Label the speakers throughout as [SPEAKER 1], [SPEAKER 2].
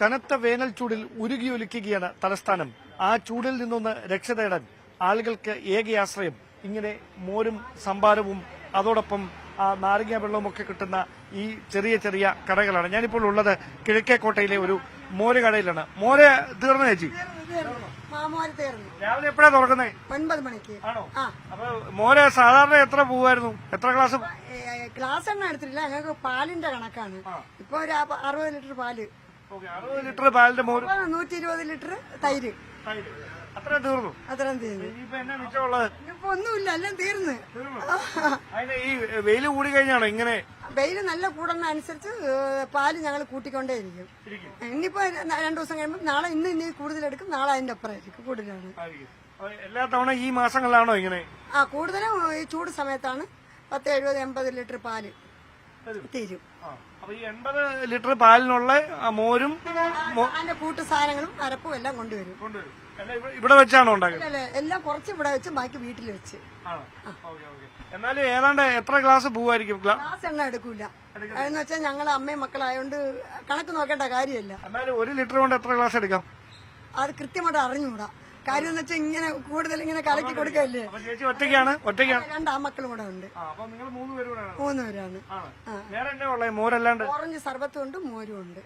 [SPEAKER 1] കനത്ത വേനൽ ചൂടിൽ ഉരുകിയൊലിക്കുകയാണ് തലസ്ഥാനം. ആ ചൂടിൽ നിന്നൊന്ന് രക്ഷ തേടാൻ ആളുകൾക്ക് ഏകയാശ്രയം ഇങ്ങനെ മോരും സംഭാരവും അതോടൊപ്പം നാരങ്ങ വെള്ളവും ഒക്കെ കിട്ടുന്ന ഈ ചെറിയ ചെറിയ കടകളാണ്. ഞാനിപ്പോൾ ഉള്ളത് കിഴക്കേക്കോട്ടയിലെ ഒരു മോര് കടയിലാണ്. മോര് തീർന്നു ചേച്ചി? രാവിലെ എപ്പോഴാ തുറക്കുന്നത്? 9 മണിക്ക്. ആണോ? അപ്പൊ മോര് സാധാരണ എത്ര പോവായിരുന്നു? എത്ര ഗ്ലാസ്?
[SPEAKER 2] ഗ്ലാസ് എണ്ണ എടുത്തിട്ടില്ല, ഞങ്ങൾക്ക് പാലിന്റെ കണക്കാണ്. ഇപ്പൊ ഒരു 60 ലിറ്റർ പാല്.
[SPEAKER 1] 60 ലിറ്റർ പാലിന്റെ മോര്,
[SPEAKER 2] 120 ലിറ്റർ തൈര്.
[SPEAKER 1] അത്ര തീർന്നു?
[SPEAKER 2] അത്രയും തീർന്നു.
[SPEAKER 1] ഇപ്പൊ എന്നാ മിച്ചമുള്ളത്?
[SPEAKER 2] ഇപ്പൊ ഒന്നുമില്ല, എല്ലാം തീർന്ന്.
[SPEAKER 1] അതിന് ഈ വെയില് കൂടി കഴിഞ്ഞാണോ ഇങ്ങനെ?
[SPEAKER 2] വെയില് നല്ല കൂടുന്ന അനുസരിച്ച് പാല് ഞങ്ങൾ കൂട്ടിക്കൊണ്ടേയിരിക്കും. ഇനിയിപ്പോ 2 ദിവസം കഴിയുമ്പോൾ നാളെ ഇന്ന് കൂടുതലെടുക്കും, നാളെ അതിന്റെ അപ്പുറമായിരിക്കും കൂടുതലാണ്.
[SPEAKER 1] എല്ലാ തവണ ഈ മാസങ്ങളിലാണോ ഇങ്ങനെ?
[SPEAKER 2] കൂടുതലും ഈ ചൂട് സമയത്താണ് 10, 70, 80 ലിറ്റർ പാല് തീരും.
[SPEAKER 1] അപ്പൊ ഈ 80 ലിറ്റർ പാലിനുള്ള മോരും
[SPEAKER 2] അതിന്റെ കൂട്ടു സാധനങ്ങളും അരപ്പും എല്ലാം കൊണ്ടുവരും.
[SPEAKER 1] ഇവിടെ വെച്ചാണോ ഉണ്ടാക്കുന്നത്?
[SPEAKER 2] എല്ലാം കുറച്ച് ഇവിടെ വെച്ച് ബാക്കി വീട്ടിൽ വെച്ച്.
[SPEAKER 1] എന്നാലും ഏതാണ്ട് എത്ര ഗ്ലാസ് പോവായിരിക്കും?
[SPEAKER 2] ഗ്ലാസ് എണ്ണ എടുക്കൂല എന്ന് വെച്ചാൽ ഞങ്ങൾ അമ്മയും മക്കളായോണ്ട് കണക്ക് നോക്കേണ്ട കാര്യമല്ല.
[SPEAKER 1] എന്നാലും 1 ലിറ്റർ കൊണ്ട് എത്ര ഗ്ലാസ് എടുക്കാം?
[SPEAKER 2] അത് കൃത്യമായിട്ട് അറിഞ്ഞുകൂടാ. കാര്യം എന്ന് വെച്ചാൽ ഇങ്ങനെ കൂടുതൽ ഇങ്ങനെ കലക്കി കൊടുക്കല്ലേ.
[SPEAKER 1] ചേച്ചി ഒറ്റയ്ക്കാണ്?
[SPEAKER 2] 2 ആമക്കളും കൂടെ ഉണ്ട്. 3 പേരാണ്.
[SPEAKER 1] മോരല്ലാണ്ട്
[SPEAKER 2] ഓറഞ്ച് സർബത്തും ഉണ്ട്, മോരും ഉണ്ട്.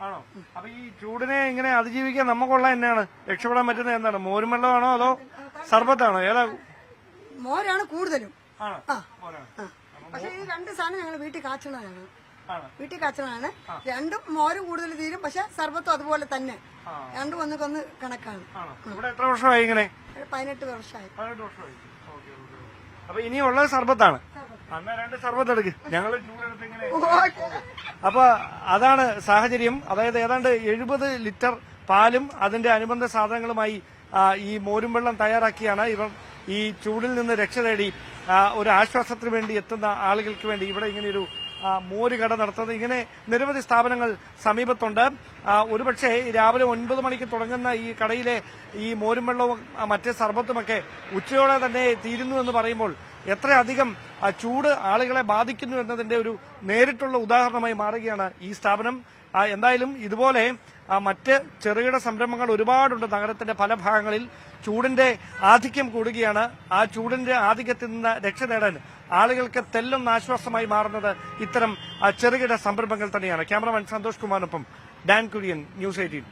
[SPEAKER 1] അപ്പൊ ഈ ചൂടിനെ ഇങ്ങനെ അതിജീവിക്കാൻ നമുക്കുള്ള തന്നെയാണ് രക്ഷപ്പെടാൻ പറ്റുന്നത് എന്താണ്? മോരും വെള്ളമാണോ അതോ സർബത്താണോ? ഏതാ?
[SPEAKER 2] മോരാണ് കൂടുതലും. പക്ഷെ ഈ 2 സാധനം ഞങ്ങൾ വീട്ടിൽ കാച്ചണതാണ്. രണ്ടും മോരും കൂടുതൽ തീരും, പക്ഷെ സർബത്തും അതുപോലെ തന്നെ. രണ്ടും ഒന്നുകൊന്ന് കണക്കാണ്.
[SPEAKER 1] എത്ര വർഷമായി ഇങ്ങനെ?
[SPEAKER 2] 18 വർഷമായി.
[SPEAKER 1] അപ്പൊ ഇനിയുള്ളത് സർബത്താണ്. അന്ന് 2 സർബത്ത് എടുക്ക്, ഞങ്ങള് ചൂടെടുത്ത് ഇങ്ങനെ. അപ്പൊ അതാണ് സാഹചര്യം. അതായത് ഏതാണ്ട് 70 ലിറ്റർ പാലും അതിന്റെ അനുബന്ധ സാധനങ്ങളുമായി ഈ മോരും വെള്ളം തയ്യാറാക്കിയാണ് ഇവർ ഈ ചൂടിൽ നിന്ന് രക്ഷ തേടി ഒരു ആശ്വാസത്തിന് വേണ്ടി എത്തുന്ന ആളുകൾക്ക് വേണ്ടി ഇവിടെ ഇങ്ങനെയൊരു മോര് കട നടത്തുന്നത്. ഇങ്ങനെ നിരവധി സ്ഥാപനങ്ങൾ സമീപത്തുണ്ട്. ഒരുപക്ഷെ രാവിലെ 9 മണിക്ക് തുടങ്ങുന്ന ഈ കടയിലെ ഈ മോരും വെള്ളവും മറ്റ് സർബത്തുമൊക്കെ ഉച്ചയോടെ തന്നെ തീരുന്നു എന്ന് പറയുമ്പോൾ എത്രയധികം ചൂട് ആളുകളെ ബാധിക്കുന്നു എന്നതിന്റെ ഒരു നേരിട്ടുള്ള ഉദാഹരണമായി മാറുകയാണ് ഈ സ്ഥാപനം. എന്തായാലും ഇതുപോലെ മറ്റ് ചെറുകിട സംരംഭങ്ങൾ ഒരുപാടുണ്ട് നഗരത്തിന്റെ പല ഭാഗങ്ങളിൽ. ചൂടിന്റെ ആധിക്യം കൂടുകയാണ്. ആ ചൂടിന്റെ ആധിക്യത്തിൽ നിന്ന് രക്ഷ നേടാൻ ആളുകൾക്ക് തെല്ലൊന്ന് ആശ്വാസമായി മാറുന്നത് ഇത്തരം ചെറുകിട സംരംഭങ്ങൾ തന്നെയാണ്. ക്യാമറമാൻ സന്തോഷ് കുമാറിനൊപ്പം ഡാൻ കുര്യൻ, ന്യൂസ് 18.